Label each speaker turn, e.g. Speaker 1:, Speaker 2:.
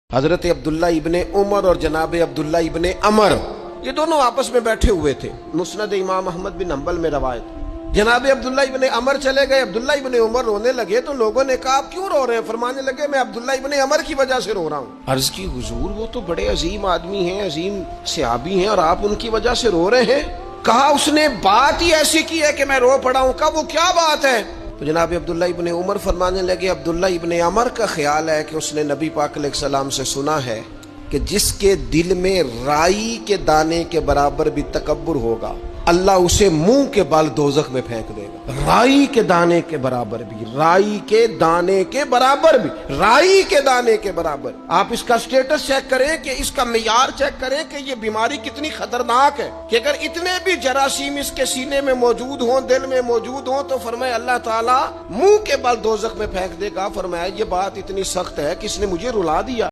Speaker 1: हजरत अब्दुल्ला इब्ने उमर और जनाब अब्दुल्ला इब्ने अमर ये दोनों आपस में बैठे हुए थे। मुस्नद इमाम अहमद बिन हम्बल में रवायत। जनाब अब्दुल्ला इब्ने अमर चले गए, अब्दुल्ला इब्ने उमर रोने लगे तो लोगों ने कहा आप क्यों रो रहे हैं? फरमाने लगे मैं अब्दुल्ला इब्ने अमर की वजह से रो रहा हूँ। अर्ज की हुजूर वो तो बड़े अजीम आदमी हैं, अजीम सहाबी हैं और आप उनकी वजह से रो रहे हैं। कहा उसने बात ही ऐसी की है कि मैं रो पड़ा हूँ। कहा वो क्या बात है? तो जनाब अब्दुल्ला इब्ने उमर फरमाने लगे अब्दुल्ला इब्ने अमर का ख्याल है कि उसने नबी पाक अलैहिस्सलाम से सुना है कि जिसके दिल में राई के दाने के बराबर भी तकब्बुर होगा अल्लाह उसे मुंह के बल दोजख में फेंक देगा। राई के दाने के बराबर भी, राई के दाने के बराबर भी, राई के दाने के बराबर। आप इसका स्टेटस चेक करें कि इसका मियार चेक करें कि ये बीमारी कितनी खतरनाक है कि अगर इतने भी जरासीम इसके सीने में मौजूद हों, दिल में मौजूद हों तो फरमाया अल्लाह ताला मुंह के बल दोजख में फेंक देगा। फरमाया ये बात इतनी सख्त है कि इसने मुझे रुला दिया।